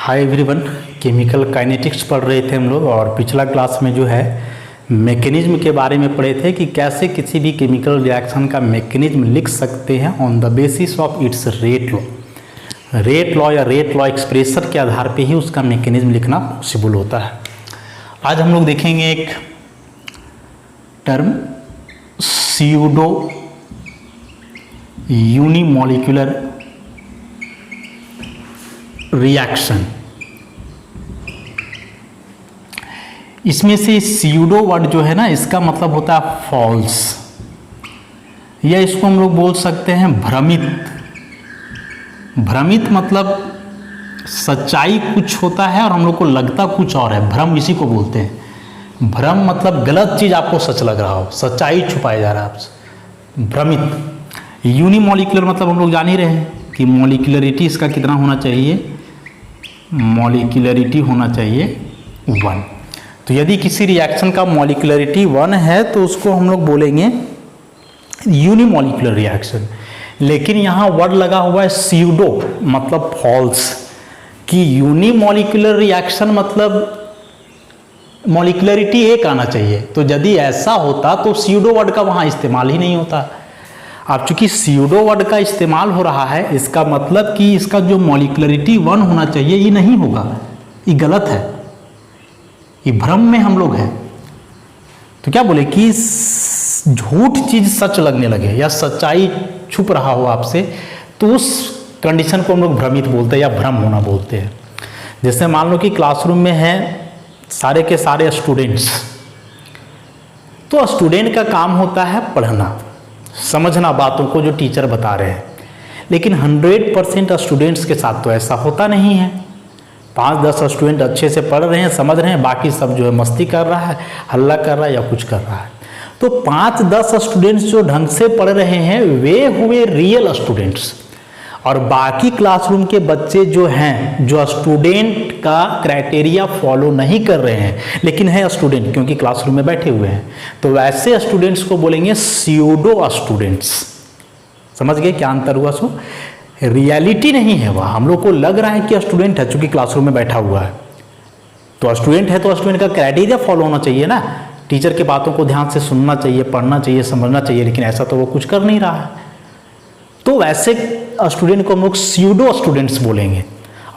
Hi everyone, chemical kinetics पढ़ रहे थे हम लोग और पिछला क्लास में जो है मैकेनिज्म के बारे में पढ़े थे कि कैसे किसी भी केमिकल रिएक्शन का मैकेनिज्म लिख सकते हैं on the basis of its rate law या रेट लॉ एक्सप्रेशन के आधार पे ही उसका मैकेनिज्म लिखना पॉसिबल होता है। आज हम लोग देखेंगे एक टर्म स्यूडो यूनिमॉलिक्यूलर रिएक्शन। इसमें से स्यूडो वर्ड जो है ना, इसका मतलब होता है फॉल्स, या इसको हम लोग बोल सकते हैं भ्रमित। भ्रमित मतलब सच्चाई कुछ होता है और हम लोग को लगता कुछ और है, भ्रम इसी को बोलते हैं। भ्रम मतलब गलत चीज आपको सच लग रहा हो, सच्चाई छुपाया जा रहा है आपसे, भ्रमित। यूनिमॉलिक्यूलर मतलब हम लोग जान ही रहे हैं कि मॉलिक्यूलरिटी इसका कितना होना चाहिए, मॉलिक्यूलरिटी होना चाहिए 1। तो यदि किसी रिएक्शन का मॉलिक्यूलरिटी 1 है तो उसको हम लोग बोलेंगे यूनिमॉलिक्यूलर रिएक्शन। लेकिन यहाँ वर्ड लगा हुआ है स्यूडो मतलब फॉल्स, कि यूनिमॉलिक्यूलर रिएक्शन मतलब मॉलिक्यूलरिटी 1 आना चाहिए। तो यदि ऐसा होता तो स्यूडो वर्ड का वहाँ इस्तेमाल ही नहीं होता। अब चूंकि स्यूडो वर्ड का इस्तेमाल हो रहा है, इसका मतलब कि इसका जो मॉलिक्यूलरिटी 1 होना चाहिए ये नहीं होगा, ये गलत है, ये भ्रम में हम लोग हैं। तो क्या बोले कि झूठ चीज सच लगने लगे या सच्चाई छुप रहा हो आपसे, तो उस कंडीशन को हम लोग भ्रमित बोलते हैं या भ्रम होना बोलते हैं। जैसे मान लो कि क्लासरूम में हैं सारे के सारे स्टूडेंट्स, तो स्टूडेंट का काम होता है पढ़ना, समझना बातों को जो टीचर बता रहे हैं। लेकिन 100% स्टूडेंट्स के साथ तो ऐसा होता नहीं है। 5-10 स्टूडेंट अच्छे से पढ़ रहे हैं, समझ रहे हैं, बाकी सब जो है मस्ती कर रहा है, हल्ला कर रहा है या कुछ कर रहा है। तो 5-10 स्टूडेंट्स जो ढंग से पढ़ रहे हैं वे हुए रियल स्टूडेंट्स, और बाकी क्लासरूम के बच्चे जो हैं, जो स्टूडेंट का क्राइटेरिया फॉलो नहीं कर रहे हैं लेकिन है स्टूडेंट क्योंकि क्लासरूम में बैठे हुए हैं, तो वैसे स्टूडेंट्स को बोलेंगे स्यूडो स्टूडेंट्स। समझ गए क्या अंतर हुआ? सो रियलिटी नहीं है वह, हम लोग को लग रहा है कि स्टूडेंट है चूंकि क्लासरूम में बैठा हुआ है। तो स्टूडेंट है तो स्टूडेंट का क्राइटेरिया फॉलो होना चाहिए ना, टीचर की बातों को ध्यान से सुनना चाहिए, पढ़ना चाहिए, समझना चाहिए, लेकिन ऐसा तो वो कुछ कर नहीं रहा है। तो वैसे स्टूडेंट को हम लोग स्यूडो स्टूडेंट्स बोलेंगे,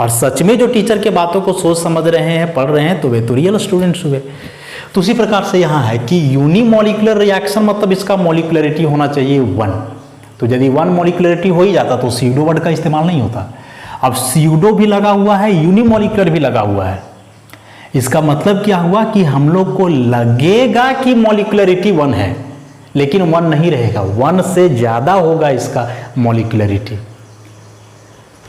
और सच में जो टीचर के बातों को सोच समझ रहे हैं, पढ़ रहे हैं, तो वे तो रियल स्टूडेंट्स हुए। तो उसी प्रकार से यहाँ है कि यूनिमॉलिक्यूलर रिएक्शन मतलब इसका मॉलिक्यूलरिटी होना चाहिए 1। तो यदि 1 मॉलिक्यूलरिटी हो ही जाता तो स्यूडो वर्ड का इस्तेमाल नहीं होता। अब स्यूडो भी लगा हुआ है, यूनिमॉलिक्यूलर भी लगा हुआ है, इसका मतलब क्या हुआ कि हम लोग को लगेगा कि मॉलिक्यूलरिटी 1 है, लेकिन 1 नहीं रहेगा, 1 से ज्यादा होगा इसका मॉलिक्यूलरिटी।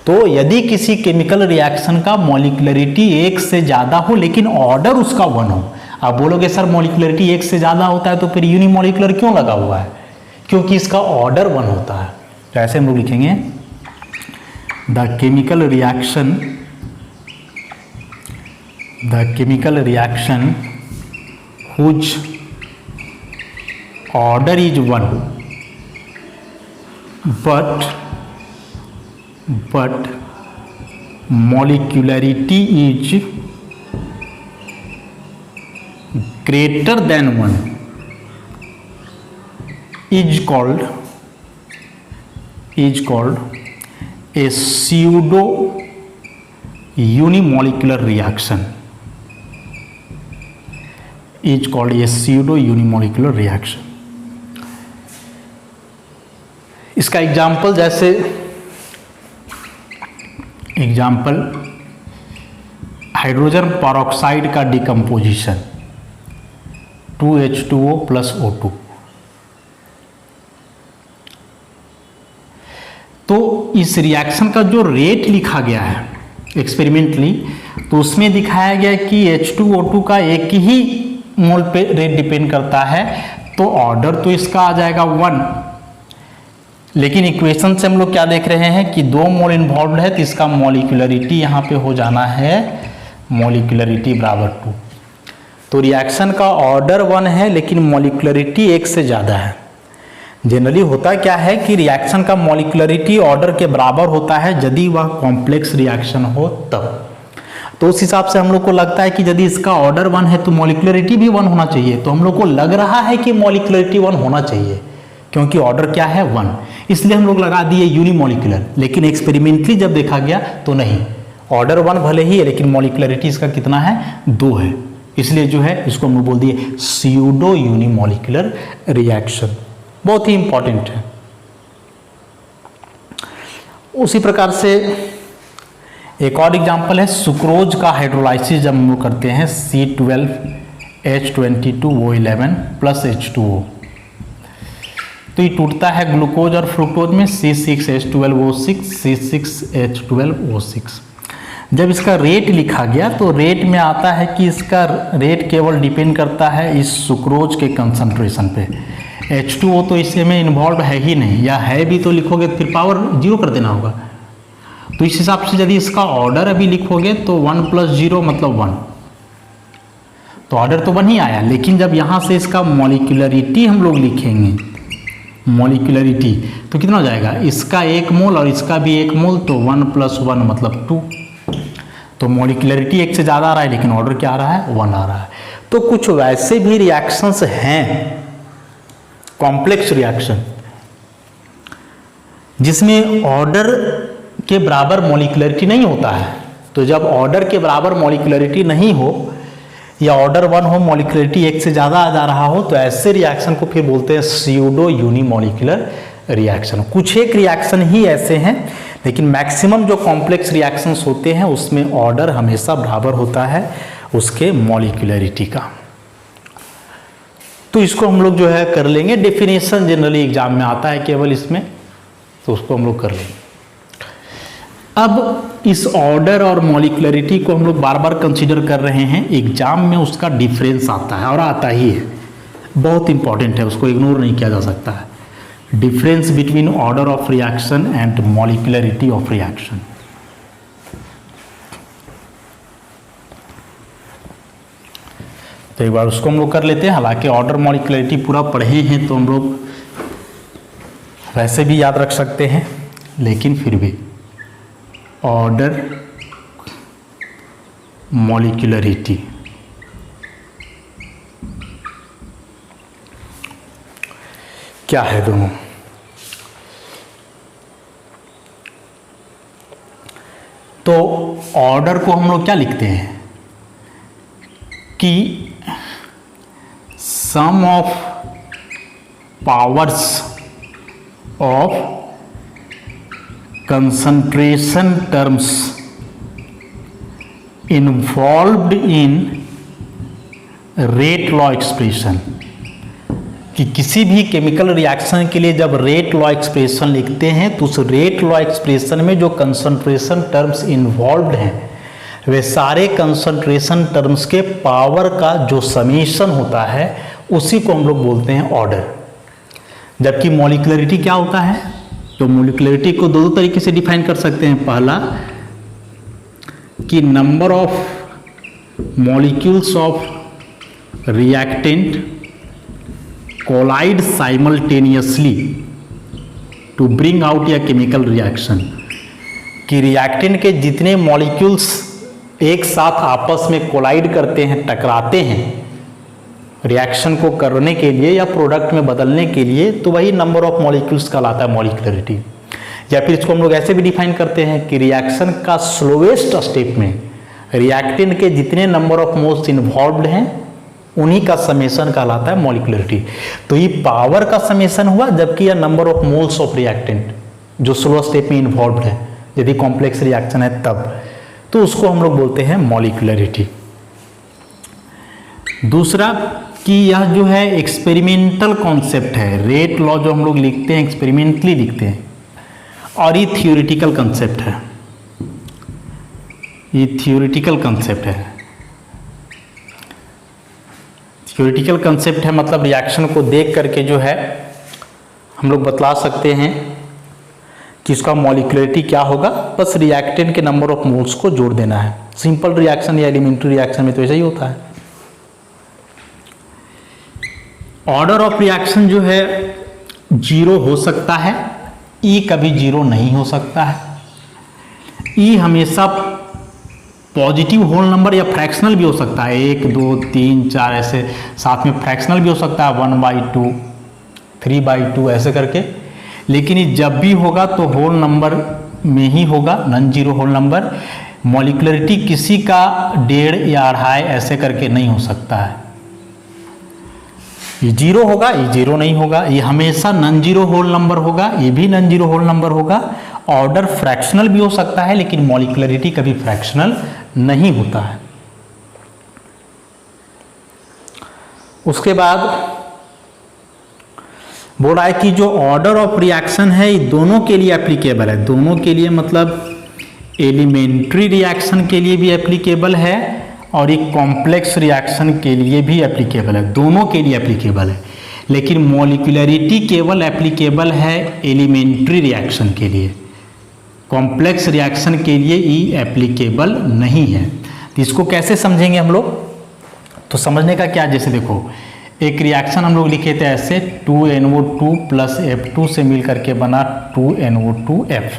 तो यदि किसी केमिकल रिएक्शन का मॉलिक्यूलरिटी 1 से ज्यादा हो लेकिन ऑर्डर उसका 1 हो, आप बोलोगे सर मॉलिक्यूलरिटी 1 से ज्यादा होता है तो फिर यूनिमॉलिक्यूलर क्यों लगा हुआ है? क्योंकि इसका ऑर्डर 1 होता है। तो ऐसे हम लोग लिखेंगे the chemical reaction whose order is 1 but molecularity is greater than 1 is called a pseudo unimolecular reaction, is called a pseudo unimolecular reaction। इसका एग्जाम्पल जैसे हाइड्रोजन पेरोक्साइड का डिकम्पोजिशन 2H2O + O2। तो इस रिएक्शन का जो रेट लिखा गया है एक्सपेरिमेंटली, तो उसमें दिखाया गया कि H2O2 का एक ही मोल पे रेट डिपेंड करता है, तो ऑर्डर तो इसका आ जाएगा 1। लेकिन इक्वेशन से हम लोग क्या देख रहे हैं कि 2 मोल इन्वॉल्व है, तो इसका मॉलिक्यूलरिटी यहाँ पे हो जाना है मॉलिक्यूलरिटी = 2। तो रिएक्शन का ऑर्डर 1 है लेकिन मॉलिक्यूलरिटी 1 से ज़्यादा है। जनरली होता क्या है कि रिएक्शन का मॉलिक्यूलरिटी ऑर्डर के बराबर होता है यदि वह कॉम्प्लेक्स रिएक्शन हो तब। तो उस हिसाब से हम लोग को लगता है कि यदि इसका ऑर्डर 1 है तो मॉलिक्युलरिटी भी 1 होना चाहिए। तो हम लोग को लग रहा है कि मॉलिक्युलरिटी 1 होना चाहिए क्योंकि ऑर्डर क्या है 1, इसलिए हम लोग लगा दिए यूनिमॉलिक्यूलर। लेकिन एक्सपेरिमेंटली जब देखा गया तो नहीं, ऑर्डर 1 भले ही है लेकिन मॉलिक्युलरिटी इसका कितना है, 2 है। इसलिए जो है इसको हम लोग बोल दिए स्यूडो यूनिमॉलिक्यूलर रिएक्शन। बहुत ही इंपॉर्टेंट है। उसी प्रकार से एक और एग्जांपल है सुक्रोज का हाइड्रोलाइसिस जब हम लोग करते हैं C12H22O11 प्लस H2O, तो ये टूटता है ग्लूकोज और फ्रुक्टोज में C6H12O6 C6H12O6। जब इसका रेट लिखा गया तो रेट में आता है कि इसका रेट केवल डिपेंड करता है इस सुक्रोज के कंसंट्रेशन पे। H2O तो इसमें इन्वॉल्व है ही नहीं, या है भी तो लिखोगे फिर पावर 0 कर देना होगा। तो इस हिसाब से यदि इसका ऑर्डर अभी लिखोगे तो 1 + 0 मतलब 1, तो ऑर्डर तो 1 ही आया। लेकिन जब यहाँ से इसका मॉलिक्यूलरिटी हम लोग लिखेंगे, मॉलिक्यूलरिटी, तो कितना हो जाएगा, इसका 1 मोल और इसका भी 1 मोल, तो 1 + 1 मतलब 2। तो मॉलिक्यूलरिटी 1 से ज़्यादा आ रहा है लेकिन ऑर्डर क्या आ रहा है, 1 आ रहा है। तो कुछ वैसे भी रिएक्शंस हैं, कॉम्प्लेक्स रिएक्शन, जिसमें ऑर्डर के बराबर मॉलिक्यूलरिटी नहीं होता है। तो जब ऑर्डर के बराबर मॉलिक्यूलरिटी नहीं हो या ऑर्डर 1 हो, मॉलिक्यूलरिटी 1 से ज़्यादा आ जा रहा हो, तो ऐसे रिएक्शन को फिर बोलते हैं स्यूडो यूनिमॉलिक्यूलर रिएक्शन। कुछ एक रिएक्शन ही ऐसे हैं, लेकिन मैक्सिमम जो कॉम्प्लेक्स रिएक्शंस होते हैं उसमें ऑर्डर हमेशा बराबर होता है उसके मॉलिक्यूलरिटी का। तो इसको हम लोग जो है कर लेंगे, डेफिनेशन जनरली एग्जाम में आता है केवल इसमें, तो उसको हम लोग कर लेंगे। अब इस ऑर्डर और मॉलिक्यूलरिटी को हम लोग बार बार कंसीडर कर रहे हैं, एग्जाम में उसका डिफरेंस आता है और आता ही है, बहुत इंपॉर्टेंट है, उसको इग्नोर नहीं किया जा सकता है। Difference between order of reaction and molecularity of reaction. तो एक बार उसको हम लोग कर लेते हैं। हालांकि ऑर्डर मॉलिक्यूलरिटी पूरा पढ़े हैं तो हम लोग वैसे भी याद रख सकते हैं, लेकिन फिर भी ऑर्डर मॉलिक्यूलरिटी क्या है दोनों। तो ऑर्डर को हम लोग क्या लिखते हैं कि sum of powers of concentration terms involved in rate law expression, कि किसी भी केमिकल रिएक्शन के लिए जब रेट लॉ एक्सप्रेशन लिखते हैं तो उस रेट लॉ एक्सप्रेशन में जो कंसंट्रेशन टर्म्स इन्वॉल्व्ड हैं वे सारे कंसंट्रेशन टर्म्स के पावर का जो समेशन होता है उसी को हम लोग बोलते हैं ऑर्डर। जबकि मॉलिक्यूलरिटी क्या होता है, तो मॉलिक्यूलरिटी को दो तरीके से डिफाइन कर सकते हैं। पहला कि number of molecules of reactant collide simultaneously to bring out a chemical reaction, कि रिएक्टेंट के जितने मॉलिक्यूल्स एक साथ आपस में कोलाइड करते हैं, टकराते हैं रिएक्शन को करने के लिए या प्रोडक्ट में बदलने के लिए, तो वही नंबर ऑफ मॉलिक्यूल्स कहलाता है मॉलिक्यूलरिटी। या फिर इसको हम लोग ऐसे भी डिफाइन करते हैं कि रिएक्शन का स्लोएस्ट स्टेप में रिएक्टेंट के जितने नंबर ऑफ मोल्स इन्वॉल्व्ड हैं उन्हीं का समेशन कहलाता है मॉलिक्यूलरिटी। तो ये पावर का समेशन हुआ, जबकि यह number of moles of reactant जो स्लो स्टेप में इन्वॉल्व्ड है, यदि कॉम्प्लेक्स रिएक्शन है तब, तो उसको हम लोग बोलते हैं मॉलिक्यूलरिटी। दूसरा कि यह जो है एक्सपेरिमेंटल कॉन्सेप्ट है, रेट लॉ जो हम लोग लिखते हैं एक्सपेरिमेंटली लिखते हैं, और ये थियोरिटिकल कॉन्सेप्ट है, ये थियोरिटिकल कॉन्सेप्ट है। थियोरिटिकल कॉन्सेप्ट है मतलब रिएक्शन को देख करके जो है हम लोग बतला सकते हैं कि इसका मॉलिक्यूलरिटी क्या होगा, बस रिएक्टेंट के नंबर ऑफ मोल्स को जोड़ देना है। सिंपल रिएक्शन या एलिमेंट्री रिएक्शन में तो ऐसा ही होता है। ऑर्डर ऑफ रिएक्शन जो है 0 हो सकता है, ई कभी 0 नहीं हो सकता है। ई हमेशा पॉजिटिव होल नंबर या फ्रैक्शनल भी हो सकता है, 1 2 3 4 ऐसे, साथ में फ्रैक्शनल भी हो सकता है 1/2 3/2 ऐसे करके। लेकिन ये जब भी होगा तो होल नंबर में ही होगा, नॉन जीरो होल नंबर। मॉलिक्युलरिटी किसी का 1.5 या 2.5 ऐसे करके नहीं हो सकता है। ये जीरो होगा, ये जीरो नहीं होगा, ये हमेशा नॉन जीरो होल नंबर होगा, ये भी नॉन जीरो होल नंबर होगा। ऑर्डर फ्रैक्शनल भी हो सकता है लेकिन मॉलिक्युलरिटी कभी फ्रैक्शनल नहीं होता है। उसके बाद बोल रहा है कि जो ऑर्डर ऑफ रिएक्शन है ये दोनों के लिए एप्लीकेबल है। दोनों के लिए मतलब एलिमेंट्री रिएक्शन के लिए भी एप्लीकेबल है और एक कॉम्प्लेक्स रिएक्शन के लिए भी एप्लीकेबल है, दोनों के लिए एप्लीकेबल है। लेकिन मॉलिक्युलरिटी केवल एप्लीकेबल है एलिमेंट्री रिएक्शन के लिए, कॉम्प्लेक्स रिएक्शन के लिए ये एप्लीकेबल नहीं है। तो इसको कैसे समझेंगे हम लोग? तो समझने का क्या, जैसे देखो एक रिएक्शन हम लोग लिखे थे ऐसे 2NO2 + F2 से मिल करके बना 2NO2F।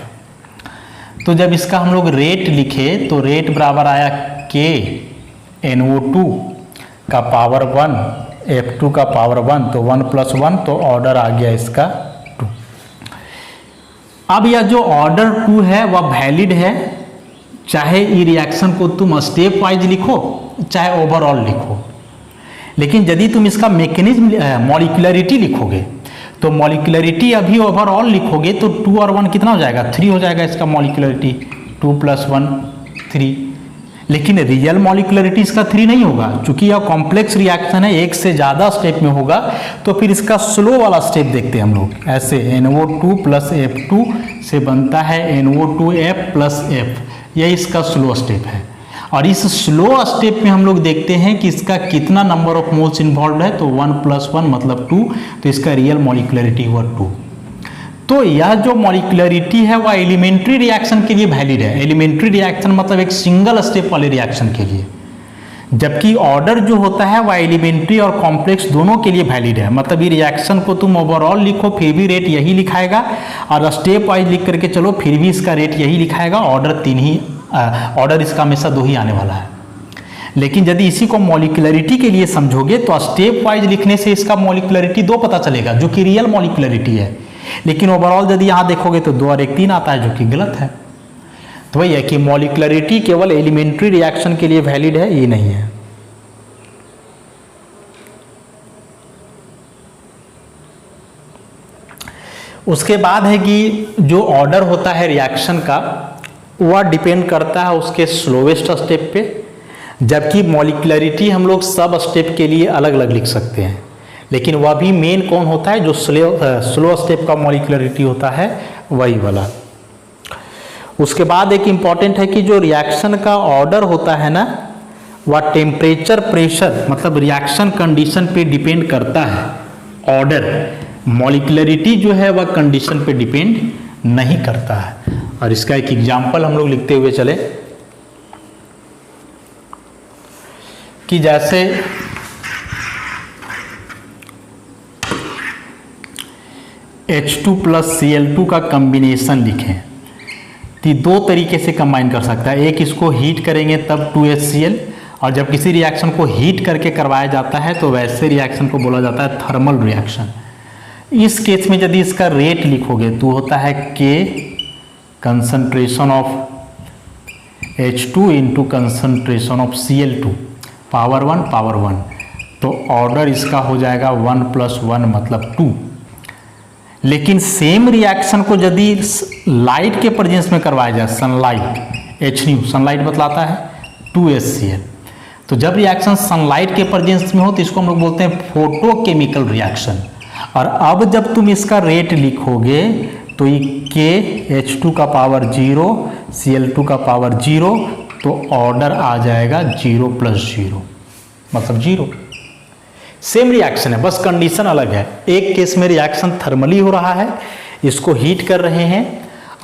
तो जब इसका हम लोग रेट लिखे तो रेट बराबर आया KNO2 का पावर 1 F2 का पावर 1, तो 1 + 1 तो ऑर्डर आ गया इसका 2। अब यह जो ऑर्डर 2 है वह वैलिड है, चाहे ये रिएक्शन को तुम स्टेप वाइज लिखो चाहे ओवरऑल लिखो। लेकिन यदि तुम इसका मैकेनिज्म मॉलिक्युलरिटी लिखोगे तो मॉलिक्युलरिटी अभी ओवरऑल लिखोगे तो 2 और 1 कितना हो जाएगा, 3 हो जाएगा इसका मॉलिक्युलरिटी, 2 + 1 3। लेकिन रियल मॉलिक्युलरिटी इसका 3 नहीं होगा, चूंकि यह कॉम्प्लेक्स रिएक्शन है, एक से ज़्यादा स्टेप में होगा। तो फिर इसका स्लो वाला स्टेप देखते हैं हम लोग, ऐसे NO2 + F2 से बनता है NO2F + F, यह इसका स्लो स्टेप है। और इस स्लो स्टेप में हम लोग देखते हैं कि इसका कितना नंबर ऑफ मोल्स इन्वॉल्व है, तो 1 + 1 मतलब 2, तो इसका रियल मॉलिक्युलरिटी हुआ 2। तो यह जो मॉलिक्युलरिटी है वह एलिमेंट्री रिएक्शन के लिए वैलिड है। एलिमेंट्री रिएक्शन मतलब एक सिंगल स्टेप वाले रिएक्शन के लिए, जबकि ऑर्डर जो होता है वह एलिमेंट्री और कॉम्प्लेक्स दोनों के लिए वैलिड है। मतलब ये रिएक्शन को तुम ओवरऑल लिखो फिर भी रेट यही लिखाएगा, और स्टेप वाइज लिख करके चलो फिर भी इसका रेट यही लिखाएगा। ऑर्डर इसका हमेशा 2 ही आने वाला है। लेकिन यदि इसी को मॉलिक्युलरिटी के लिए समझोगे तो स्टेप वाइज लिखने से इसका मॉलिक्युलरिटी 2 पता चलेगा, जो कि रियल मॉलिक्युलरिटी है। लेकिन ओवरऑल यदि यहाँ देखोगे तो 2 और 1 3 आता है, जो कि गलत है। तो वही है कि मॉलिक्युलरिटी केवल एलिमेंट्री रिएक्शन के लिए वैलिड है, ये नहीं है। उसके बाद है कि जो ऑर्डर होता है रिएक्शन का वह डिपेंड करता है उसके स्लोवेस्ट स्टेप पे, जबकि मॉलिक्युलरिटी हम लोग सब स्टेप के लिए अलग अलग लिख सकते हैं। लेकिन वह भी मेन कौन होता है, जो स्लो स्टेप का मॉलिक्युलरिटी होता है वही वाला। उसके बाद एक इम्पॉर्टेंट है कि जो रिएक्शन का ऑर्डर होता है ना, वह टेम्परेचर प्रेशर मतलब रिएक्शन कंडीशन पे डिपेंड करता है। ऑर्डर मॉलिक्युलरिटी जो है वह कंडीशन पे डिपेंड नहीं करता है। और इसका एक एग्जाम्पल हम लोग लिखते हुए चले कि जैसे H2 + Cl2 का कॉम्बिनेशन लिखें तो 2 तरीके से कंबाइन कर सकता है। एक, इसको हीट करेंगे तब 2HCl, और जब किसी रिएक्शन को हीट करके करवाया जाता है तो वैसे रिएक्शन को बोला जाता है थर्मल रिएक्शन। इस केस में यदि इसका रेट लिखोगे तो होता है K concentration of H2 into concentration of Cl2 power 1, तो ऑर्डर इसका हो जाएगा 1 + 1 मतलब 2। लेकिन सेम रिएक्शन को यदि लाइट के प्रेजेंस में करवाया जाए, सनलाइट H, सनलाइट बतलाता है 2HCl, तो जब रिएक्शन सनलाइट के प्रेजेंस में हो तो इसको हम लोग बोलते हैं फोटोकेमिकल रिएक्शन। और अब जब तुम इसका रेट लिखोगे तो ये K H2 का पावर 0 Cl2 का पावर 0, तो ऑर्डर आ जाएगा 0 + 0 मतलब 0। सेम रिएक्शन है, बस कंडीशन अलग है। एक केस में रिएक्शन थर्मली हो रहा है, इसको हीट कर रहे हैं,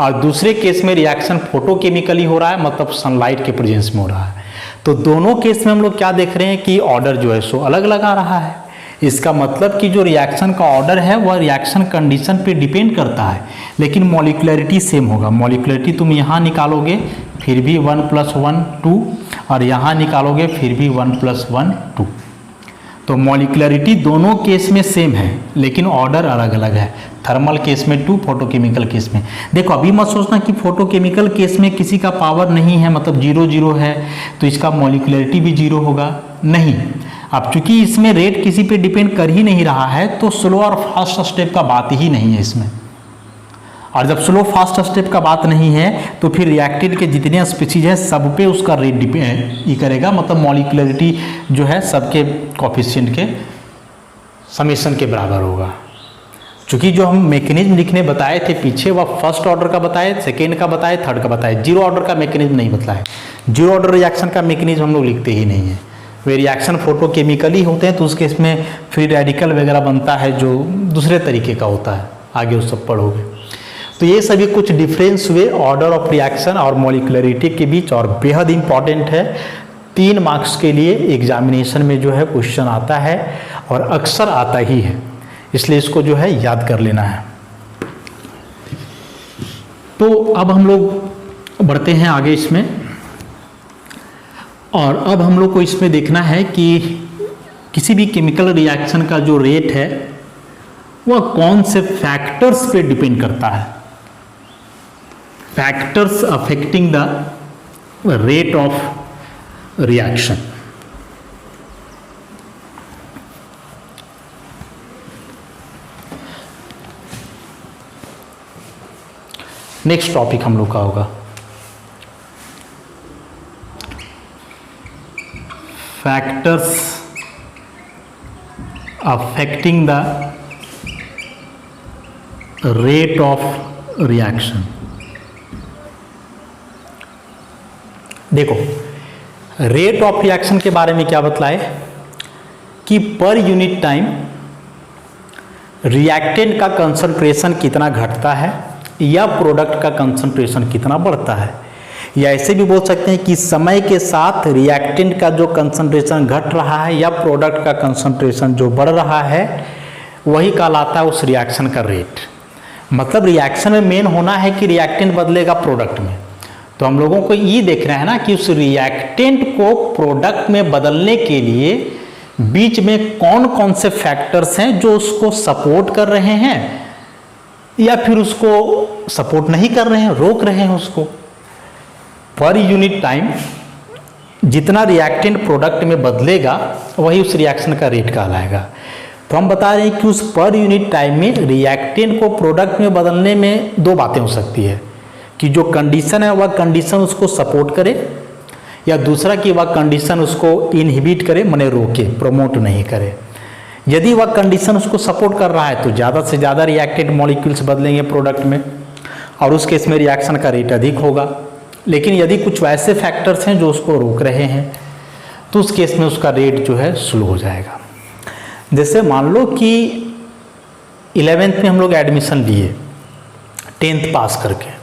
और दूसरे केस में रिएक्शन फोटोकेमिकली हो रहा है, मतलब सनलाइट के प्रेजेंस में हो रहा है। तो दोनों केस में हम लोग क्या देख रहे हैं कि ऑर्डर जो है सो अलग अलग आ रहा है। इसका मतलब कि जो रिएक्शन का ऑर्डर है वह रिएक्शन कंडीशन पे डिपेंड करता है, लेकिन मॉलिक्युलरिटी सेम होगा। मॉलिक्युलरिटी तुम यहाँ निकालोगे फिर भी 1 + 1 2, और यहाँ निकालोगे फिर भी 1 + 1 2। तो मॉलिक्युलरिटी दोनों केस में सेम है लेकिन ऑर्डर अलग अलग है। थर्मल केस में 2, फोटोकेमिकल केस में। देखो अभी मत सोचना कि फोटोकेमिकल केस में किसी का पावर नहीं है, मतलब 0 0 है तो इसका मॉलिक्युलरिटी भी 0 होगा, नहीं। अब चूंकि इसमें रेट किसी पे डिपेंड कर ही नहीं रहा है तो स्लो और फास्ट स्टेप का बात ही नहीं है इसमें। और जब स्लो फास्ट स्टेप का बात नहीं है तो फिर रिएक्टेंट के जितने स्पीशीज हैं सब पे उसका रेट डिपेंड ही करेगा, मतलब मॉलिक्युलरिटी जो है सबके कोफिशिएंट के समेशन के बराबर होगा। चूँकि जो हम मैकेनिज्म लिखने बताए थे पीछे वह फर्स्ट ऑर्डर का बताए, सेकेंड का बताए, थर्ड का बताए, 0 ऑर्डर का मैकेनिज्म नहीं बताया। 0 ऑर्डर रिएक्शन का मैकेनिज्म हम लोग लिखते ही नहीं है। वे रिएक्शन फोटोकेमिकली होते हैं तो उसके इसमें फ्री रेडिकल वगैरह बनता है जो दूसरे तरीके का होता है, आगे वो सब पढ़ोगे। तो ये सभी कुछ डिफरेंस हुए ऑर्डर ऑफ रिएक्शन और मॉलिक्युलरिटी के बीच, और बेहद इंपॉर्टेंट है। 3 मार्क्स के लिए एग्जामिनेशन में जो है क्वेश्चन आता है और अक्सर आता ही है, इसलिए इसको जो है याद कर लेना है। तो अब हम लोग बढ़ते हैं आगे इसमें, और अब हम लोग को इसमें देखना है कि किसी भी केमिकल रिएक्शन का जो रेट है वह कौन से फैक्टर्स पे डिपेंड करता है। Factors affecting the rate of reaction. Next topic हम लोग का होगा factors affecting the rate of reaction. देखो रेट ऑफ रिएक्शन के बारे में क्या बतलाए कि पर यूनिट टाइम रिएक्टेंट का कंसंट्रेशन कितना घटता है या प्रोडक्ट का कंसंट्रेशन कितना बढ़ता है, या ऐसे भी बोल सकते हैं कि समय के साथ रिएक्टेंट का जो कंसंट्रेशन घट रहा है या प्रोडक्ट का कंसंट्रेशन जो बढ़ रहा है वही कहलाता है उस रिएक्शन का रेट। मतलब रिएक्शन में मेन होना है कि रिएक्टेंट बदलेगा प्रोडक्ट में, तो हम लोगों को ये देखना है ना कि उस रिएक्टेंट को प्रोडक्ट में बदलने के लिए बीच में कौन कौन से फैक्टर्स हैं जो उसको सपोर्ट कर रहे हैं या फिर उसको सपोर्ट नहीं कर रहे हैं, रोक रहे हैं उसको। पर यूनिट टाइम जितना रिएक्टेंट प्रोडक्ट में बदलेगा वही उस रिएक्शन का रेट कहलाएगा। तो हम बता रहे हैं कि उस पर यूनिट टाइम में रिएक्टेंट को प्रोडक्ट में बदलने में 2 बातें हो सकती है कि जो कंडीशन है वह कंडीशन उसको सपोर्ट करे, या दूसरा कि वह कंडीशन उसको इनहिबिट करे, माने रोके, प्रमोट नहीं करे। यदि वह कंडीशन उसको सपोर्ट कर रहा है तो ज़्यादा से ज़्यादा रिएक्टेंट मॉलिक्यूल्स बदलेंगे प्रोडक्ट में और उस केस में रिएक्शन का रेट अधिक होगा। लेकिन यदि कुछ वैसे फैक्टर्स हैं जो उसको रोक रहे हैं तो उस केस में उसका रेट जो है स्लो हो जाएगा। जैसे मान लो कि 11th में हम लोग एडमिशन लिए 10th पास करके,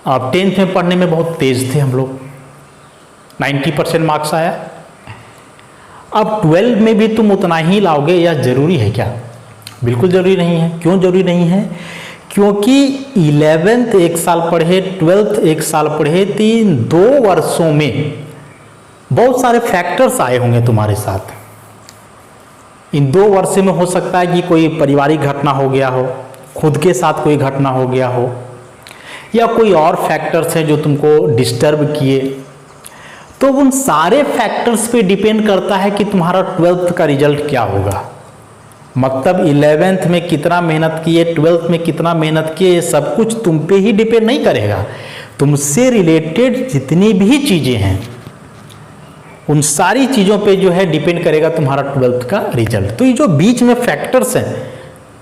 अब 10th में पढ़ने में बहुत तेज थे हम लोग, 90% मार्क्स आया। अब 12 में भी तुम उतना ही लाओगे, यह जरूरी है क्या? बिल्कुल जरूरी नहीं है। क्यों जरूरी नहीं है? क्योंकि 11th 1 साल पढ़े, 12th 1 साल पढ़े, 2 वर्षों में बहुत सारे फैक्टर्स आए होंगे तुम्हारे साथ। इन 2 वर्ष में हो सकता है कि कोई पारिवारिक घटना हो गया हो, खुद के साथ कोई घटना हो गया हो, या कोई और फैक्टर्स हैं जो तुमको डिस्टर्ब किए। तो उन सारे फैक्टर्स पे डिपेंड करता है कि तुम्हारा 12th का रिजल्ट क्या होगा। मतलब 11th में कितना मेहनत किए, 12th में कितना मेहनत किए, ये सब कुछ तुम पे ही डिपेंड नहीं करेगा। तुमसे रिलेटेड जितनी भी चीज़ें हैं उन सारी चीज़ों पे जो है डिपेंड करेगा तुम्हारा 12th का रिजल्ट। तो ये जो बीच में फैक्टर्स हैं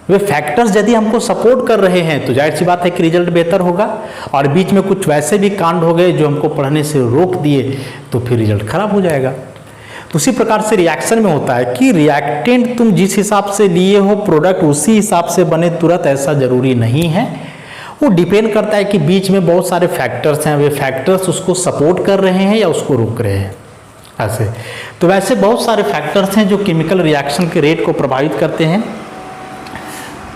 वे फैक्टर्स यदि हमको सपोर्ट कर रहे हैं तो जाहिर सी बात है कि रिजल्ट बेहतर होगा, और बीच में कुछ वैसे भी कांड हो गए जो हमको पढ़ने से रोक दिए तो फिर रिजल्ट खराब हो जाएगा। तो उसी प्रकार से रिएक्शन में होता है कि रिएक्टेंट तुम जिस हिसाब से लिए हो प्रोडक्ट उसी हिसाब से बने तुरंत, ऐसा जरूरी नहीं है। वो डिपेंड करता है कि बीच में बहुत सारे फैक्टर्स हैं, वे फैक्टर्स उसको सपोर्ट कर रहे हैं या उसको रोक रहे हैं, ऐसे। तो वैसे बहुत सारे फैक्टर्स हैं जो केमिकल रिएक्शन के रेट को प्रभावित करते हैं,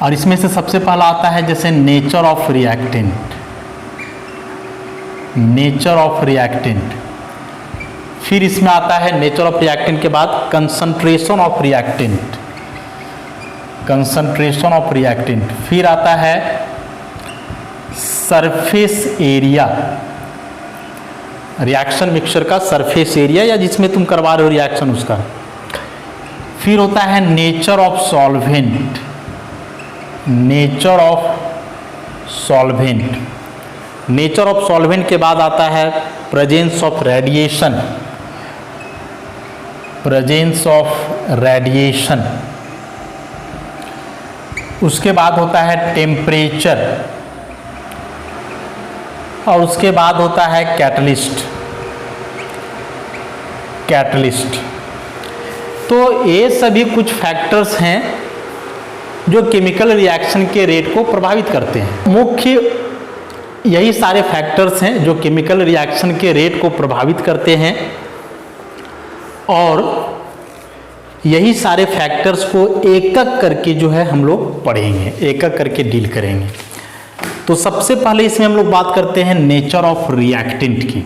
और इसमें से सबसे पहला आता है जैसे nature of reactant. Nature of reactant फिर इसमें आता है नेचर ऑफ रिएक्टेंट के बाद concentration of reactant, concentration of reactant, फिर आता है सरफेस एरिया, रिएक्शन मिक्सचर का सरफेस एरिया या जिसमें तुम करवा रहे हो रिएक्शन उसका, फिर होता है nature of solvent, nature of solvent, nature of solvent के बाद आता है presence of radiation, presence of radiation, उसके बाद होता है टेम्परेचर, और उसके बाद होता है कैटलिस्ट, कैटलिस्ट। तो ये सभी कुछ फैक्टर्स हैं जो केमिकल रिएक्शन के रेट को प्रभावित करते हैं। मुख्य यही सारे फैक्टर्स हैं जो केमिकल रिएक्शन के रेट को प्रभावित करते हैं, और यही सारे फैक्टर्स को एक एक करके जो है हम लोग पढ़ेंगे, एक एक करके डील करेंगे। तो सबसे पहले इसमें हम लोग बात करते हैं नेचर ऑफ रिएक्टेंट की,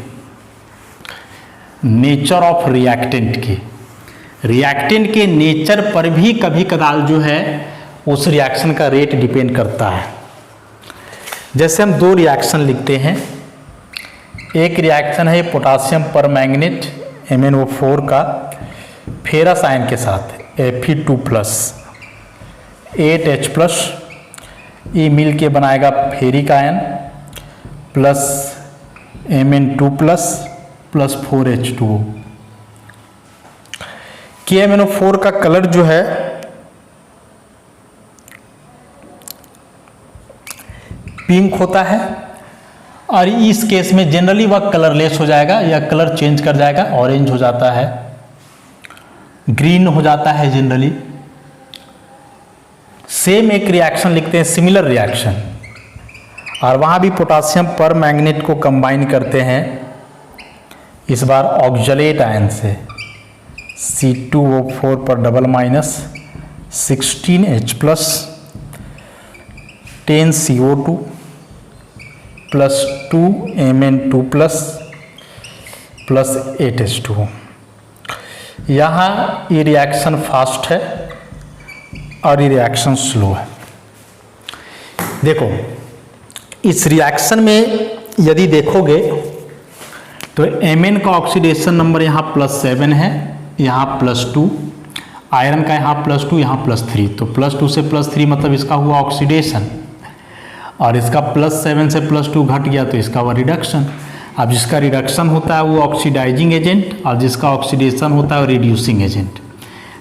नेचर ऑफ रिएक्टेंट की। रिएक्टेंट के नेचर पर भी कभी कदार जो है उस रिएक्शन का रेट डिपेंड करता है। जैसे हम दो रिएक्शन लिखते हैं, एक रिएक्शन है पोटासियम परमैंगनेट MnO4 का फेरस आयन के साथ Fe2+, 8H+, ये मिल के बनाएगा ferric ion plus Mn2+ plus 4H2O। KMnO4 का कलर जो है पिंक होता है, और इस केस में जनरली वह कलरलेस हो जाएगा या कलर चेंज कर जाएगा, ऑरेंज हो जाता है, ग्रीन हो जाता है जनरली। सेम एक रिएक्शन लिखते हैं सिमिलर रिएक्शन, और वहाँ भी पोटासियम परमैंगनेट को कंबाइन करते हैं, इस बार ऑक्सलेट आयन से C2O4 पर double minus 16H+, 10CO2 plus 2Mn2+ plus 8H2O। यहाँ ये रिएक्शन फास्ट है और ये रिएक्शन स्लो है। देखो इस रिएक्शन में यदि देखोगे तो Mn का ऑक्सीडेशन नंबर यहाँ +7 है, यहाँ +2, आयरन का यहाँ +2, यहाँ +3, तो +2 से +3 मतलब इसका हुआ ऑक्सीडेशन, और इसका +7 से +2 घट गया तो इसका हुआ रिडक्शन। अब जिसका रिडक्शन होता है वो ऑक्सीडाइजिंग एजेंट, और जिसका ऑक्सीडेशन होता है वो रिड्यूसिंग एजेंट।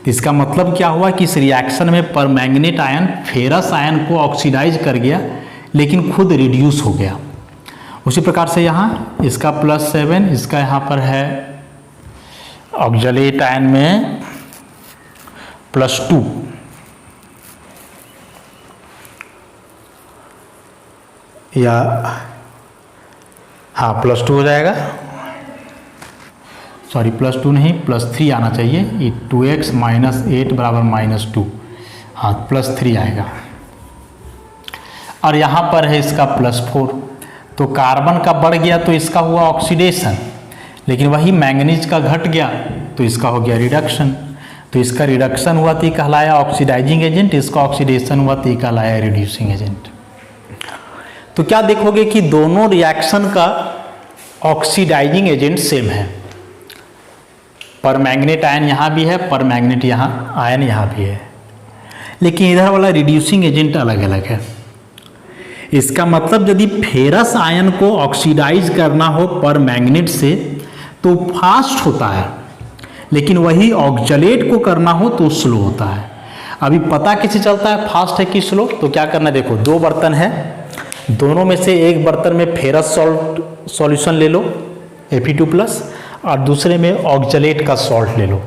तो इसका मतलब क्या हुआ कि इस रिएक्शन में परमैंगनेट आयन फेरस आयन को ऑक्सीडाइज कर गया लेकिन खुद रिड्यूस हो गया। उसी प्रकार से यहाँ इसका +7, इसका यहाँ पर है ऑक्सलेट आयन में +2, या हाँ +2 हो जाएगा, सॉरी +2 नहीं +3 आना चाहिए, ये 2x - 8 = -2, हाँ +3 आएगा। और यहाँ पर है इसका +4, तो कार्बन का बढ़ गया तो इसका हुआ ऑक्सीडेशन, लेकिन वही मैंगनीज का घट गया तो इसका हो गया रिडक्शन। तो इसका रिडक्शन हुआ तो ये कहलाया ऑक्सीडाइजिंग एजेंट, इसका ऑक्सीडेशन हुआ तो ये कहलाया रिड्यूसिंग एजेंट। तो क्या देखोगे कि दोनों रिएक्शन का ऑक्सीडाइजिंग एजेंट सेम है। परमैंगनेट आयन यहाँ भी है, परमैंगनेट यहाँ आयन यहाँ भी है, लेकिन इधर वाला रिड्यूसिंग एजेंट अलग अलग है। इसका मतलब यदि फेरस आयन को ऑक्सीडाइज करना हो परमैंगनेट से तो फास्ट होता है, लेकिन वही ऑक्सलेट को करना हो तो स्लो होता है। अभी पता कैसे चलता है फास्ट है कि स्लो? तो क्या करना है, देखो दो बर्तन है, दोनों में से एक बर्तन में फेरस सॉल्ट सॉल्यूशन ले लो Fe2+, और दूसरे में ऑक्सलेट का सॉल्ट ले लो,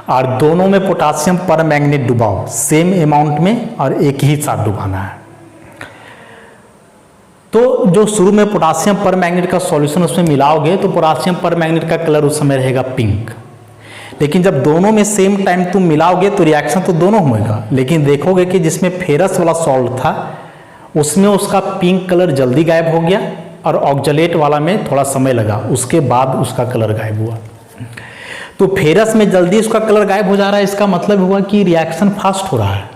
और दोनों में पोटासियम परमैंगनेट डुबाओ सेम अमाउंट में, और एक ही साथ डुबाना है। तो जो शुरू में पोटासियम परमैंगनेट का सॉल्यूशन उसमें मिलाओगे तो पोटासियम परमैंगनेट का कलर उस समय रहेगा पिंक, लेकिन जब दोनों में सेम टाइम तुम मिलाओगे तो रिएक्शन तो दोनों होगा, लेकिन देखोगे कि जिसमें फेरस वाला सॉल्ट था उसमें उसका पिंक कलर जल्दी गायब हो गया, और ऑक्सलेट वाला में थोड़ा समय लगा, उसके बाद उसका कलर गायब हुआ। तो फेरस में जल्दी उसका कलर गायब हो जा रहा है, इसका मतलब हुआ कि रिएक्शन फास्ट हो रहा है,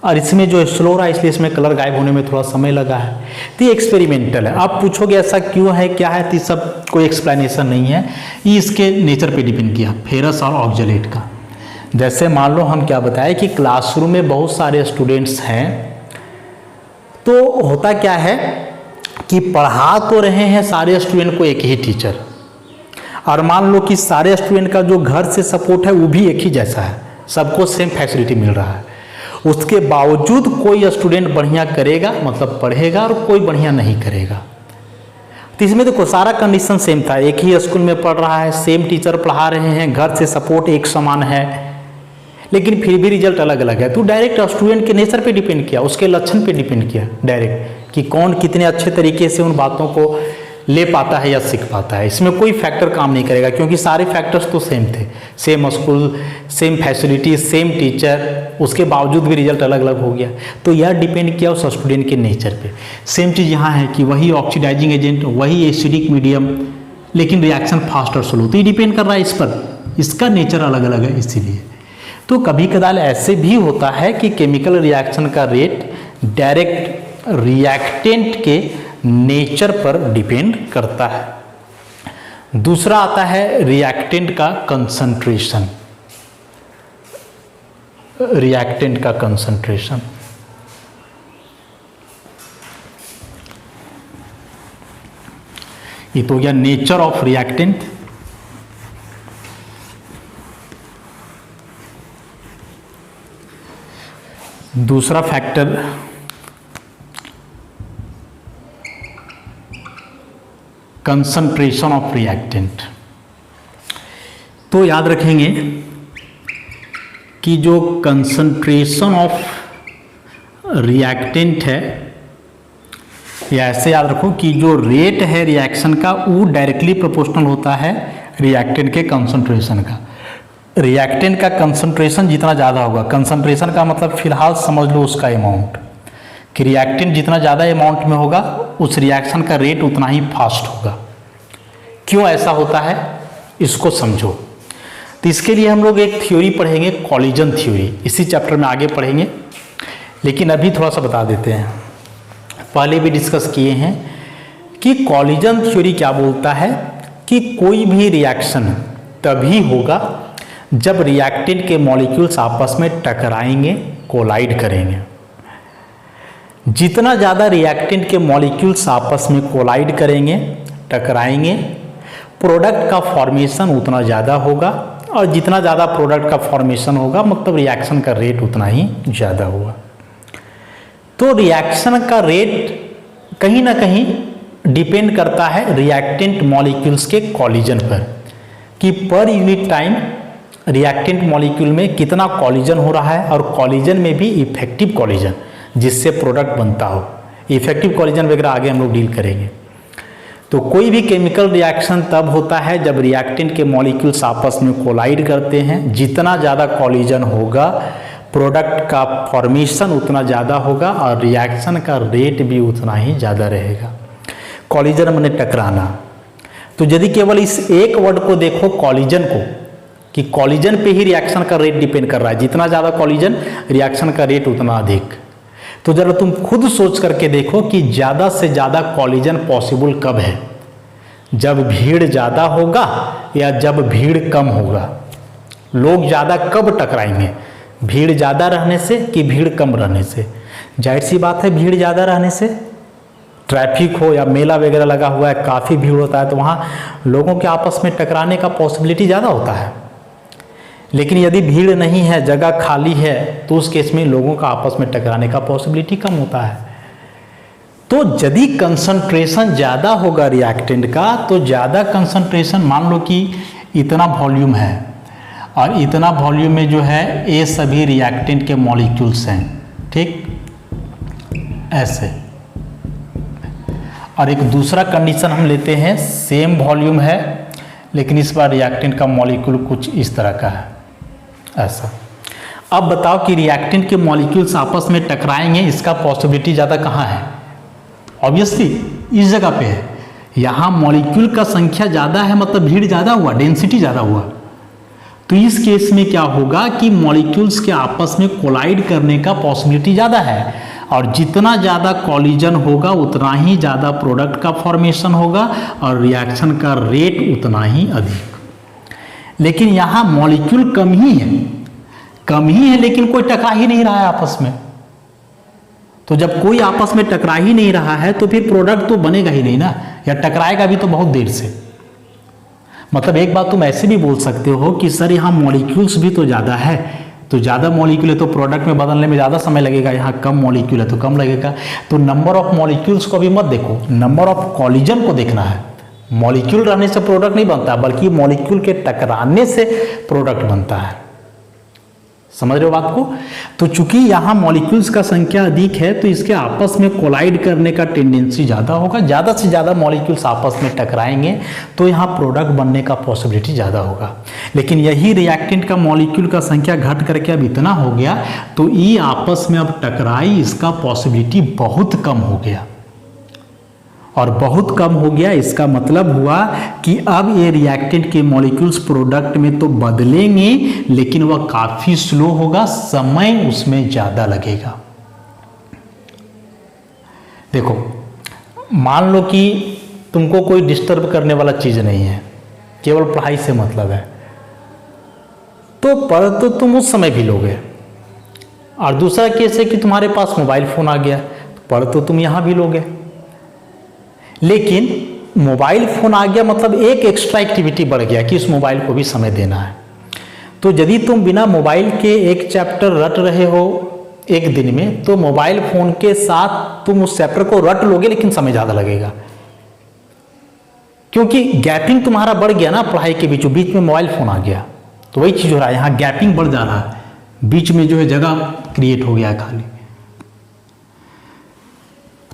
और इसमें जो स्लो रहा है इसलिए इसमें कलर गायब होने में थोड़ा समय लगा है। तो ये एक्सपेरिमेंटल है। आप पूछोगे ऐसा क्यों है, क्या है, तो ये सब कोई एक्सप्लेनेशन नहीं है, ये इसके नेचर पे डिपेंड किया, फेरस और ऑक्जेलेट का। जैसे मान लो हम क्या बताएं कि क्लासरूम में बहुत सारे स्टूडेंट्स हैं, तो होता क्या है कि पढ़ा तो रहे हैं सारे स्टूडेंट को एक ही टीचर, और मान लो कि सारे स्टूडेंट का जो घर से सपोर्ट है वो भी एक ही जैसा है, सबको सेम फैसिलिटी मिल रहा है, उसके बावजूद कोई स्टूडेंट बढ़िया करेगा मतलब पढ़ेगा और कोई बढ़िया नहीं करेगा। तो इसमें देखो सारा कंडीशन सेम था, एक ही स्कूल में पढ़ रहा है, सेम टीचर पढ़ा रहे हैं, घर से सपोर्ट एक समान है, लेकिन फिर भी रिजल्ट अलग अलग है। तो डायरेक्ट स्टूडेंट के नेचर पे डिपेंड किया, उसके लक्षण पे डिपेंड किया डायरेक्ट, कि कौन कितने अच्छे तरीके से उन बातों को ले पाता है या सीख पाता है। इसमें कोई फैक्टर काम नहीं करेगा, क्योंकि सारे फैक्टर्स तो सेम थे, same school, same facility, same teacher, उसके बावजूद भी रिजल्ट अलग अलग हो गया। तो यह डिपेंड किया उस स्टूडेंट के नेचर पे। सेम चीज़ यहाँ है कि वही ऑक्सीडाइजिंग एजेंट, वही एसिडिक मीडियम, लेकिन रिएक्शन फास्ट और स्लो, तो ये डिपेंड कर रहा है इस पर, इसका नेचर अलग अलग है इसीलिए। तो कभी कदार ऐसे भी होता है कि केमिकल रिएक्शन का रेट डायरेक्ट रिएक्टेंट के नेचर पर डिपेंड करता है। दूसरा आता है रिएक्टेंट का कंसंट्रेशन। रिएक्टेंट का कंसंट्रेशन, ये तो हो गया नेचर ऑफ रिएक्टेंट। दूसरा फैक्टर कंसंट्रेशन ऑफ रिएक्टेंट। तो याद रखेंगे कि जो कंसंट्रेशन ऑफ रिएक्टेंट है, या ऐसे याद रखो कि जो रेट है रिएक्शन का वो डायरेक्टली प्रोपोर्शनल होता है रिएक्टेंट के कंसंट्रेशन का। रिएक्टेंट का कंसंट्रेशन जितना ज़्यादा होगा, कंसंट्रेशन का मतलब फिलहाल समझ लो उसका अमाउंट, कि रिएक्टेंट जितना ज़्यादा अमाउंट में होगा उस रिएक्शन का रेट उतना ही फास्ट होगा। क्यों ऐसा होता है इसको समझो। तो इसके लिए हम लोग एक थ्योरी पढ़ेंगे, कॉलिजन थ्योरी, इसी चैप्टर में आगे पढ़ेंगे, लेकिन अभी थोड़ा सा बता देते हैं। पहले भी डिस्कस किए हैं कि कॉलिजन थ्योरी क्या बोलता है कि कोई भी रिएक्शन तभी होगा जब रिएक्टेंट के मॉलिक्यूल्स आपस में टकराएंगे, कोलाइड करेंगे। जितना ज़्यादा रिएक्टेंट के मॉलिक्यूल्स आपस में कोलाइड करेंगे, टकराएंगे, प्रोडक्ट का फॉर्मेशन उतना ज़्यादा होगा, और जितना ज़्यादा प्रोडक्ट का फॉर्मेशन होगा मतलब रिएक्शन का रेट उतना ही ज़्यादा होगा। तो रिएक्शन का रेट कहीं ना कहीं डिपेंड करता है रिएक्टेंट मॉलिक्यूल्स के कॉलिजन पर, कि per unit time reactant molecule में कितना कॉलिजन हो रहा है, और कॉलिजन में भी इफेक्टिव कॉलिजन जिससे प्रोडक्ट बनता हो। इफेक्टिव कॉलिजन वगैरह आगे हम लोग डील करेंगे। तो कोई भी केमिकल रिएक्शन तब होता है जब रिएक्टेंट के मॉलिक्यूल्स आपस में कोलाइड करते हैं, जितना ज़्यादा कॉलिजन होगा प्रोडक्ट का फॉर्मेशन उतना ज़्यादा होगा और रिएक्शन का रेट भी उतना ही ज़्यादा रहेगा। कॉलिजन माने टकराना। तो यदि केवल इस एक वर्ड को देखो कॉलिजन को, कि कॉलिजन पे ही रिएक्शन का रेट डिपेंड कर रहा है, जितना ज़्यादा कॉलिजन रिएक्शन का रेट उतना अधिक। तो जरा तुम खुद सोच करके देखो कि ज़्यादा से ज़्यादा कॉलिजन पॉसिबल कब है, जब भीड़ ज़्यादा होगा या जब भीड़ कम होगा। लोग ज़्यादा कब टकराएंगे, भीड़ ज़्यादा रहने से कि भीड़ कम रहने से। जाहिर सी बात है भीड़ ज़्यादा रहने से। ट्रैफिक हो या मेला वगैरह लगा हुआ है, काफ़ी भीड़ होता है, तो वहाँ लोगों के आपस में टकराने का पॉसिबिलिटी ज़्यादा होता है। लेकिन यदि भीड़ नहीं है, जगह खाली है, तो उस केस में लोगों का आपस में टकराने का पॉसिबिलिटी कम होता है। तो यदि कंसंट्रेशन ज़्यादा होगा रिएक्टेंट का, तो ज़्यादा कंसंट्रेशन, मान लो कि इतना वॉल्यूम है और इतना वॉल्यूम में जो है ये सभी रिएक्टेंट के मॉलिक्यूल्स हैं, ठीक ऐसे। और एक दूसरा कंडीशन हम लेते हैं, सेम वॉल्यूम है लेकिन इस बार रिएक्टेंट का मॉलिक्यूल कुछ इस तरह का है, ऐसा। अब बताओ कि रिएक्टेंट के मॉलिक्यूल्स आपस में टकराएंगे, इसका पॉसिबिलिटी ज़्यादा कहाँ है? ऑब्वियसली इस जगह पे है, यहाँ मॉलिक्यूल का संख्या ज़्यादा है मतलब भीड़ ज़्यादा हुआ, डेंसिटी ज़्यादा हुआ। तो इस केस में क्या होगा कि मॉलिक्यूल्स के आपस में कोलाइड करने का पॉसिबिलिटी ज़्यादा है, और जितना ज़्यादा कॉलिजन होगा उतना ही ज़्यादा प्रोडक्ट का फॉर्मेशन होगा और रिएक्शन का रेट उतना ही अधिक। लेकिन यहाँ मॉलिक्यूल कम ही है लेकिन कोई टकरा ही नहीं रहा है आपस में। तो जब कोई आपस में टकरा ही नहीं रहा है तो फिर प्रोडक्ट तो बनेगा ही नहीं ना, या टकराएगा भी तो बहुत देर से। मतलब एक बात तुम ऐसे भी बोल सकते हो कि सर यहाँ मॉलिक्यूल्स भी तो ज़्यादा है, तो ज़्यादा मॉलिक्यूल है तो प्रोडक्ट में बदलने में ज़्यादा समय लगेगा, यहाँ कम मॉलिक्यूल है तो कम लगेगा। तो नंबर ऑफ मॉलिक्यूल्स को भी मत देखो, नंबर ऑफ कॉलिजन को देखना है। मॉलिक्यूल रहने से प्रोडक्ट नहीं बनता, बल्कि मॉलिक्यूल के टकराने से प्रोडक्ट बनता है। समझ रहे हो बात को? तो चूंकि यहाँ मॉलिक्यूल्स का संख्या अधिक है तो इसके आपस में कोलाइड करने का टेंडेंसी ज़्यादा होगा, ज़्यादा से ज़्यादा मॉलिक्यूल्स आपस में टकराएंगे तो यहाँ प्रोडक्ट बनने का पॉसिबिलिटी ज़्यादा होगा। लेकिन यही रिएक्टेंट का मॉलिक्यूल का संख्या घट करके अब इतना हो गया तो ये आपस में अब टकराई, इसका पॉसिबिलिटी बहुत कम हो गया। और बहुत कम हो गया इसका मतलब हुआ कि अब ये रिएक्टेंट के मॉलिक्यूल्स प्रोडक्ट में तो बदलेंगे लेकिन वह काफी स्लो होगा, समय उसमें ज्यादा लगेगा। देखो मान लो कि तुमको कोई डिस्टर्ब करने वाला चीज नहीं है, केवल पढ़ाई से मतलब है, तो पढ़ तो तुम उस समय भी लोगे। और दूसरा केस है कि तुम्हारे पास मोबाइल फोन आ गया, पढ़ तो तुम यहां भी लोगे। लेकिन मोबाइल फोन आ गया मतलब एक एक्स्ट्रा एक्टिविटी बढ़ गया कि इस मोबाइल को भी समय देना है। तो यदि तुम बिना मोबाइल के एक चैप्टर रट रहे हो एक दिन में, तो मोबाइल फोन के साथ तुम उस चैप्टर को रट लोगे लेकिन समय ज़्यादा लगेगा, क्योंकि गैपिंग तुम्हारा बढ़ गया ना पढ़ाई के बीच में मोबाइल फोन आ गया। तो वही चीज़ हो रहा है, यहाँ गैपिंग बढ़ जा रहा है, बीच में जो है जगह क्रिएट हो गया है खाली।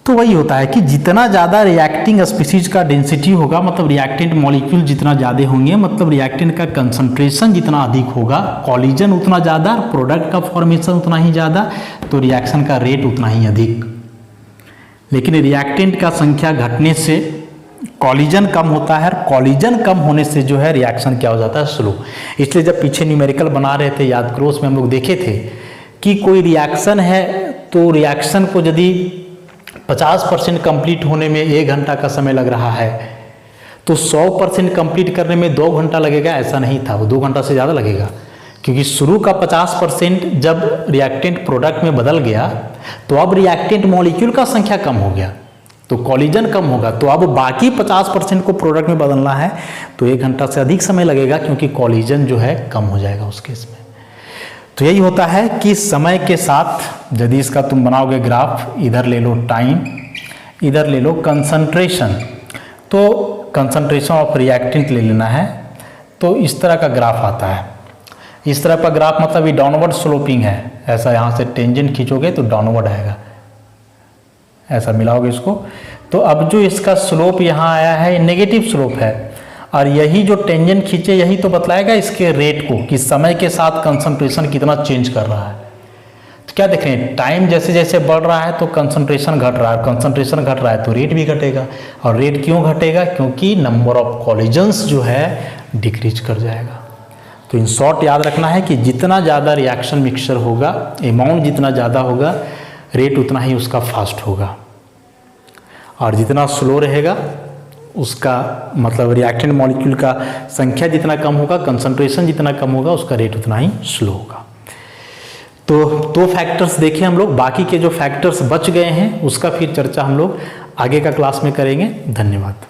तो वही होता है कि जितना ज़्यादा रिएक्टिंग स्पीसीज का डेंसिटी होगा, मतलब रिएक्टेंट मॉलिक्यूल जितना ज़्यादा होंगे, मतलब रिएक्टेंट का कंसंट्रेशन जितना अधिक होगा, कॉलिजन उतना ज़्यादा, प्रोडक्ट का फॉर्मेशन उतना ही ज़्यादा, तो रिएक्शन का रेट उतना ही अधिक। लेकिन रिएक्टेंट का संख्या घटने से कॉलिजन कम होता है, और कॉलिजन कम होने से जो है रिएक्शन क्या हो जाता है, स्लो। इसलिए जब पीछे न्यूमेरिकल बना रहे थे, याद करो, उसमें हम लोग देखे थे कि कोई रिएक्शन है तो रिएक्शन को यदि 50% कंप्लीट होने में 1 घंटा का समय लग रहा है तो 100% कंप्लीट करने में 2 घंटा लगेगा, ऐसा नहीं था, वो 2 घंटा से ज़्यादा लगेगा। क्योंकि शुरू का 50% जब रिएक्टेंट प्रोडक्ट में बदल गया तो अब रिएक्टेंट मॉलिक्यूल का संख्या कम हो गया तो कॉलिजन कम होगा, तो अब बाकी 50% को प्रोडक्ट में बदलना है तो 1 घंटा से अधिक समय लगेगा, क्योंकि कॉलिजन जो है कम हो जाएगा उस केस में। तो यही होता है कि समय के साथ यदि इसका तुम बनाओगे ग्राफ, इधर ले लो टाइम, इधर ले लो कंसंट्रेशन, तो कंसंट्रेशन ऑफ रिएक्टेंट ले लेना है, तो इस तरह का ग्राफ आता है। इस तरह का ग्राफ मतलब ये डाउनवर्ड स्लोपिंग है, ऐसा यहाँ से टेंजेंट खींचोगे तो डाउनवर्ड आएगा, ऐसा मिलाओगे इसको, तो अब जो इसका स्लोप यहाँ आया है नेगेटिव स्लोप है, और यही जो टेंजेंट खींचे यही तो बतलाएगा इसके रेट को कि समय के साथ कंसंट्रेशन कितना चेंज कर रहा है। तो क्या देख रहे हैं, टाइम जैसे जैसे बढ़ रहा है तो कंसंट्रेशन घट रहा है, कंसंट्रेशन घट रहा है तो रेट भी घटेगा। और रेट क्यों घटेगा, क्योंकि नंबर ऑफ कॉलिजन्स जो है डिक्रीज कर जाएगा। तो इन शॉर्ट याद रखना है कि जितना ज़्यादा रिएक्शन मिक्सचर होगा, अमाउंट जितना ज़्यादा होगा, रेट उतना ही उसका फास्ट होगा, और जितना स्लो रहेगा उसका मतलब रिएक्टेंट मॉलिक्यूल का संख्या जितना कम होगा, कंसंट्रेशन जितना कम होगा, उसका रेट उतना ही स्लो होगा। तो 2 फैक्टर्स देखे हम लोग, बाकी के जो फैक्टर्स बच गए हैं उसका फिर चर्चा हम लोग आगे का क्लास में करेंगे। धन्यवाद।